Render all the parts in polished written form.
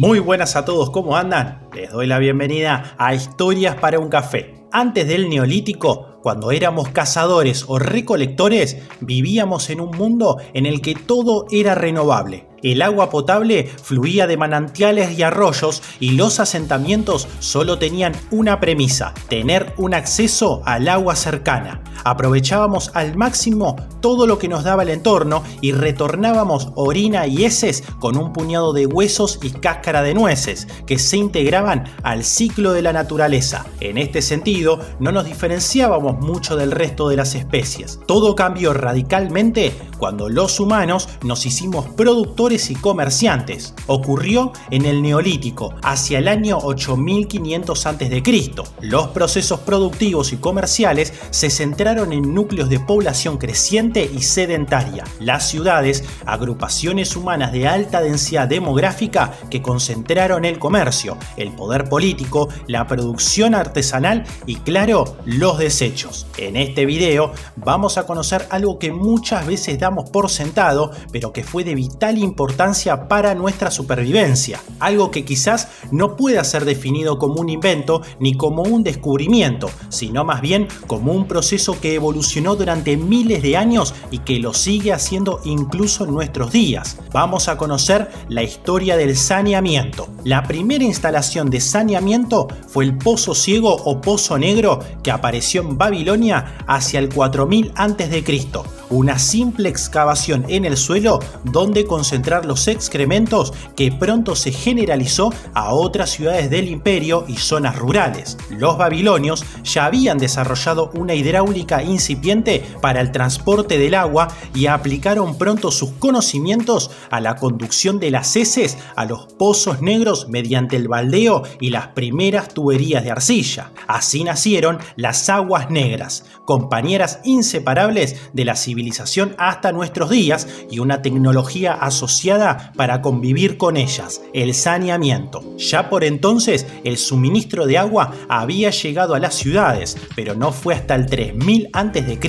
Muy buenas a todos, ¿cómo andan? Les doy la bienvenida a Historias para un Café. Antes del Neolítico, cuando éramos cazadores o recolectores, vivíamos en un mundo en el que todo era renovable. El agua potable fluía de manantiales y arroyos y los asentamientos solo tenían una premisa: tener un acceso al agua cercana. Aprovechábamos al máximo todo lo que nos daba el entorno y retornábamos orina y heces con un puñado de huesos y cáscara de nueces que se integraban al ciclo de la naturaleza. En este sentido, no nos diferenciábamos mucho del resto de las especies. Todo cambió radicalmente cuando los humanos nos hicimos productores y comerciantes. Ocurrió en el Neolítico, hacia el año 8500 a.C. Los procesos productivos y comerciales se centraron en núcleos de población creciente y sedentaria. Las ciudades, agrupaciones humanas de alta densidad demográfica que concentraron el comercio, el poder político, la producción artesanal y, claro, los desechos. En este video vamos a conocer algo que muchas veces damos por sentado, pero que fue de vital importancia para nuestra supervivencia. Algo que quizás no pueda ser definido como un invento ni como un descubrimiento, sino más bien como un proceso que evolucionó durante miles de años y que lo sigue haciendo incluso en nuestros días. Vamos a conocer la historia del saneamiento. La primera instalación de saneamiento fue el Pozo Ciego o Pozo Negro, que apareció en Babilonia hacia el 4000 a.C. Una simple excavación en el suelo donde concentrar los excrementos que pronto se generalizó a otras ciudades del imperio y zonas rurales. Los babilonios ya habían desarrollado una hidráulica incipiente para el transporte del agua y aplicaron pronto sus conocimientos a la conducción de las heces a los pozos negros mediante el baldeo y las primeras tuberías de arcilla. Así nacieron las aguas negras, compañeras inseparables de la civilización hasta nuestros días y una tecnología asociada para convivir con ellas: el saneamiento. Ya por entonces el suministro de agua había llegado a las ciudades, pero no fue hasta el 3000 a.C.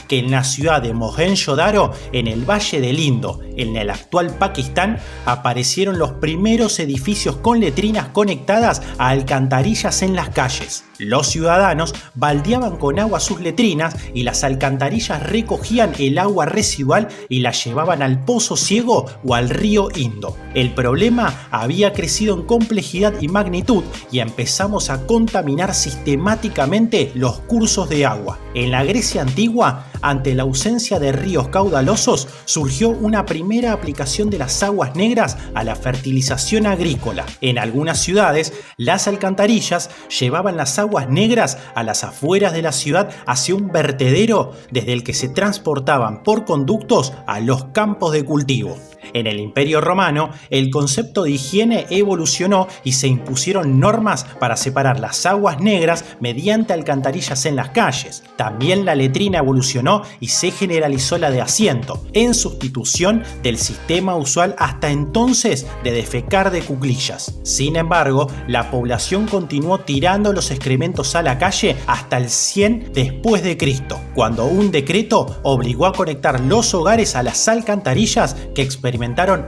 que en la ciudad de Mohenjo-Daro, en el Valle del Indo, en el actual Pakistán, aparecieron los primeros edificios con letrinas conectadas a alcantarillas en las calles. Los ciudadanos baldeaban con agua sus letrinas y las alcantarillas recogían el agua residual y la llevaban al Pozo Ciego o al río Indo. El problema había crecido en complejidad y magnitud y empezamos a contaminar sistemáticamente los cursos de agua. En la Grecia antigua, ante la ausencia de ríos caudalosos, surgió una primera aplicación de las aguas negras a la fertilización agrícola. En algunas ciudades, las alcantarillas llevaban las aguas negras a las afueras de la ciudad hacia un vertedero desde el que se transportaban por conductos a los campos de cultivo. En el Imperio Romano, el concepto de higiene evolucionó y se impusieron normas para separar las aguas negras mediante alcantarillas en las calles. También la letrina evolucionó y se generalizó la de asiento, en sustitución del sistema usual hasta entonces de defecar de cuclillas. Sin embargo, la población continuó tirando los excrementos a la calle hasta el 100 después de Cristo, cuando un decreto obligó a conectar los hogares a las alcantarillas que experimentaron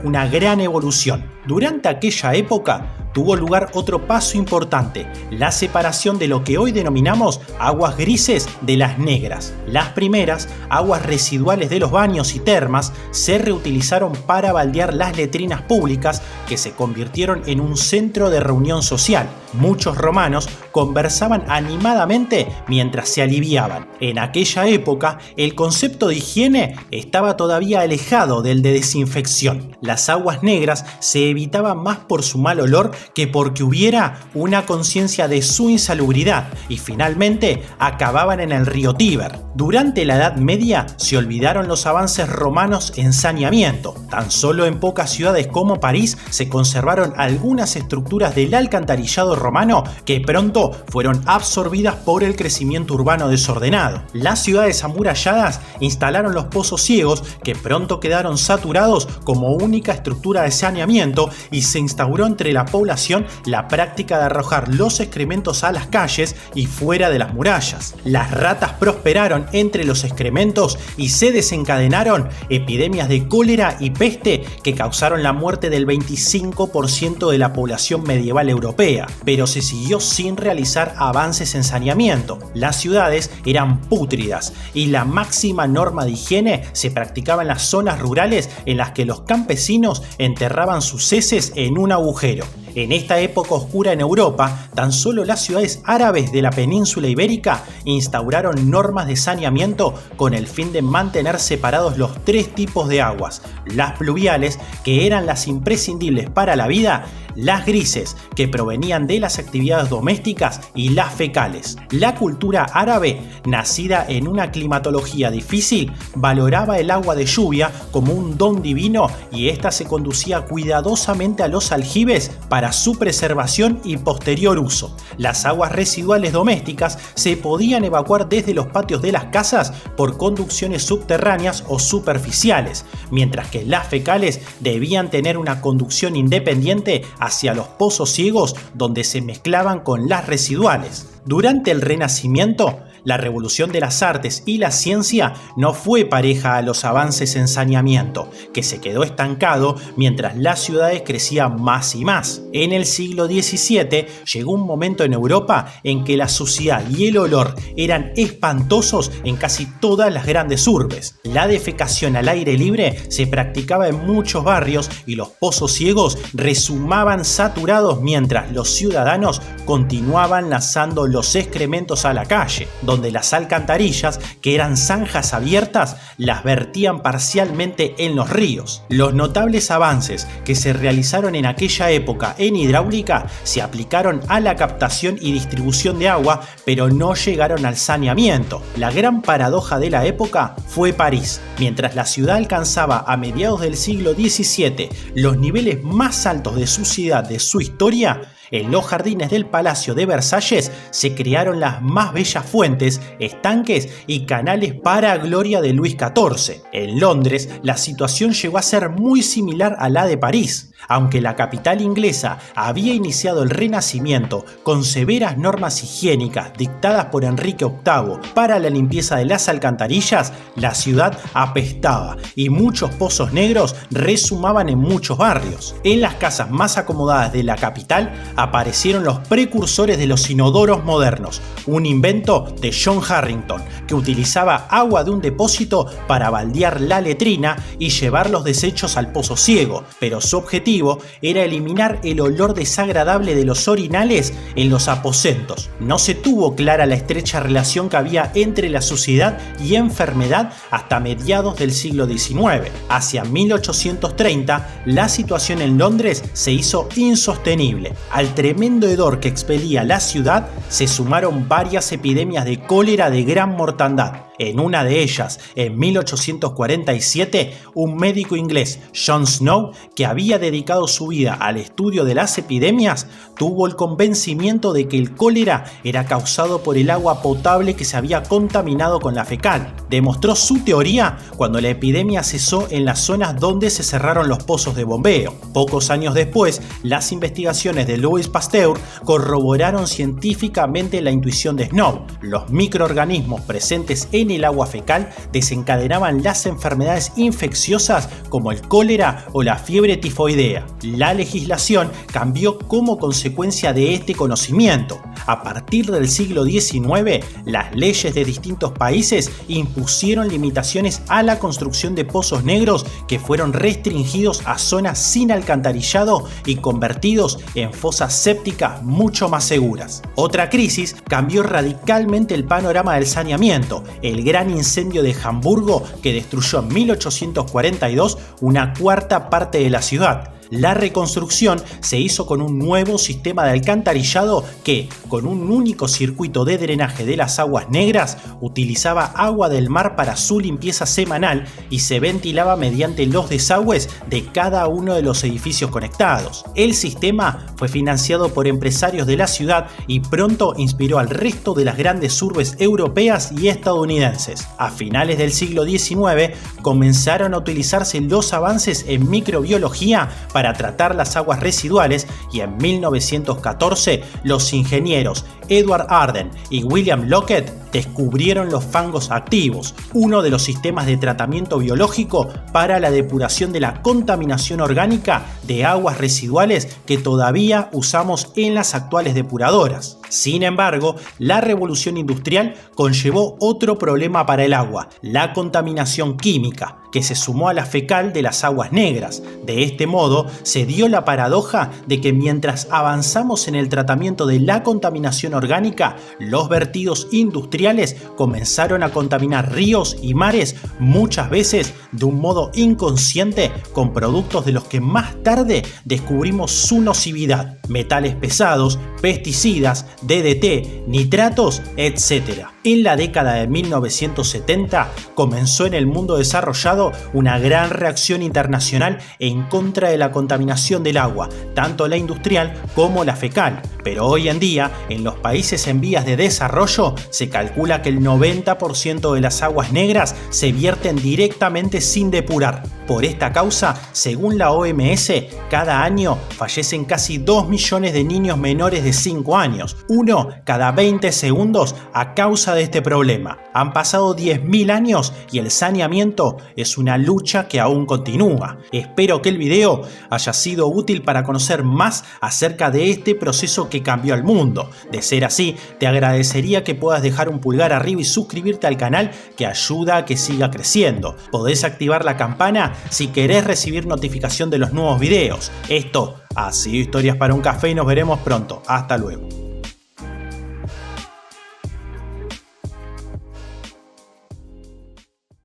una gran evolución. Durante aquella época tuvo lugar otro paso importante: la separación de lo que hoy denominamos aguas grises de las negras. Las primeras, aguas residuales de los baños y termas, se reutilizaron para baldear las letrinas públicas, que se convirtieron en un centro de reunión social. Muchos romanos conversaban animadamente mientras se aliviaban. En aquella época, el concepto de higiene estaba todavía alejado del de desinfección. Las aguas negras se evitaban más por su mal olor que porque hubiera una conciencia de su insalubridad, y finalmente acababan en el río Tíber. Durante la Edad Media se olvidaron los avances romanos en saneamiento. Tan solo en pocas ciudades como París se conservaron algunas estructuras del alcantarillado romano que pronto poco fueron absorbidas por el crecimiento urbano desordenado. Las ciudades amuralladas instalaron los pozos ciegos, que pronto quedaron saturados como única estructura de saneamiento, y se instauró entre la población la práctica de arrojar los excrementos a las calles y fuera de las murallas. Las ratas prosperaron entre los excrementos y se desencadenaron epidemias de cólera y peste que causaron la muerte del 25% de la población medieval europea, pero se siguió sin realizar avances en saneamiento. Las ciudades eran pútridas y la máxima norma de higiene se practicaba en las zonas rurales en las que los campesinos enterraban sus heces en un agujero. En esta época oscura en Europa, tan solo las ciudades árabes de la península ibérica instauraron normas de saneamiento con el fin de mantener separados los tres tipos de aguas: las pluviales, que eran las imprescindibles para la vida; las grises, que provenían de las actividades domésticas; y las fecales. La cultura árabe, nacida en una climatología difícil, valoraba el agua de lluvia como un don divino, y ésta se conducía cuidadosamente a los aljibes para su preservación y posterior uso. Las aguas residuales domésticas se podían evacuar desde los patios de las casas por conducciones subterráneas o superficiales, mientras que las fecales debían tener una conducción independiente hacia los pozos ciegos, donde se mezclaban con las residuales. Durante el Renacimiento, la revolución de las artes y la ciencia no fue pareja a los avances en saneamiento, que se quedó estancado mientras las ciudades crecían más y más. En el siglo XVII llegó un momento en Europa en que la suciedad y el olor eran espantosos en casi todas las grandes urbes. La defecación al aire libre se practicaba en muchos barrios y los pozos ciegos rezumaban saturados mientras los ciudadanos continuaban lanzando los excrementos a la calle, donde las alcantarillas, que eran zanjas abiertas, las vertían parcialmente en los ríos. Los notables avances que se realizaron en aquella época en hidráulica se aplicaron a la captación y distribución de agua, pero no llegaron al saneamiento. La gran paradoja de la época fue París. Mientras la ciudad alcanzaba a mediados del siglo XVII los niveles más altos de suciedad de su historia, en los jardines del Palacio de Versalles se crearon las más bellas fuentes, estanques y canales para gloria de Luis XIV. En Londres, la situación llegó a ser muy similar a la de París. Aunque la capital inglesa había iniciado el Renacimiento con severas normas higiénicas dictadas por Enrique VIII para la limpieza de las alcantarillas, la ciudad apestaba y muchos pozos negros rezumaban en muchos barrios. En las casas más acomodadas de la capital aparecieron los precursores de los inodoros modernos, un invento de John Harrington, que utilizaba agua de un depósito para baldear la letrina y llevar los desechos al pozo ciego, pero su objetivo era eliminar el olor desagradable de los orinales en los aposentos. No se tuvo clara la estrecha relación que había entre la suciedad y enfermedad hasta mediados del siglo XIX. Hacia 1830, la situación en Londres se hizo insostenible. Al tremendo hedor que expelía la ciudad se sumaron varias epidemias de cólera de gran mortandad. En una de ellas, en 1847, un médico inglés, John Snow, que había dedicado su vida al estudio de las epidemias, tuvo el convencimiento de que el cólera era causado por el agua potable que se había contaminado con la fecal. Demostró su teoría cuando la epidemia cesó en las zonas donde se cerraron los pozos de bombeo. Pocos años después, las investigaciones de Louis Pasteur corroboraron científicamente la intuición de Snow. Los microorganismos presentes en el agua fecal desencadenaban las enfermedades infecciosas como el cólera o la fiebre tifoidea. La legislación cambió como consecuencia de este conocimiento. A partir del siglo XIX, las leyes de distintos países impusieron limitaciones a la construcción de pozos negros que fueron restringidos a zonas sin alcantarillado y convertidos en fosas sépticas mucho más seguras. Otra crisis cambió radicalmente el panorama del saneamiento: el gran incendio de Hamburgo, que destruyó en 1842 una cuarta parte de la ciudad. La reconstrucción se hizo con un nuevo sistema de alcantarillado que, con un único circuito de drenaje de las aguas negras, utilizaba agua del mar para su limpieza semanal y se ventilaba mediante los desagües de cada uno de los edificios conectados. El sistema fue financiado por empresarios de la ciudad y pronto inspiró al resto de las grandes urbes europeas y estadounidenses. A finales del siglo XIX comenzaron a utilizarse los avances en microbiología para tratar las aguas residuales y en 1914 los ingenieros Edward Arden y William Lockett descubrieron los fangos activos, uno de los sistemas de tratamiento biológico para la depuración de la contaminación orgánica de aguas residuales que todavía usamos en las actuales depuradoras. Sin embargo, la revolución industrial conllevó otro problema para el agua, la contaminación química, que se sumó a la fecal de las aguas negras. De este modo, se dio la paradoja de que mientras avanzamos en el tratamiento de la contaminación orgánica, los vertidos industriales comenzaron a contaminar ríos y mares, muchas veces de un modo inconsciente, con productos de los que más tarde descubrimos su nocividad: metales pesados, pesticidas, DDT, nitratos, etc. En la década de 1970 comenzó en el mundo desarrollado una gran reacción internacional en contra de la contaminación del agua, tanto la industrial como la fecal. Pero hoy en día, en los países en vías de desarrollo, se calcula que el 90% de las aguas negras se vierten directamente sin depurar. Por esta causa, según la OMS, cada año fallecen casi 2 millones de niños menores de 5 años, uno cada 20 segundos a causa de este problema. Han pasado 10.000 años y el saneamiento es una lucha que aún continúa. Espero que el video haya sido útil para conocer más acerca de este proceso que cambió al mundo. De ser así, te agradecería que puedas dejar un pulgar arriba y suscribirte al canal, que ayuda a que siga creciendo. Podés activar la campana si querés recibir notificación de los nuevos videos. Esto ha sido Historias para un Café y nos veremos pronto. Hasta luego.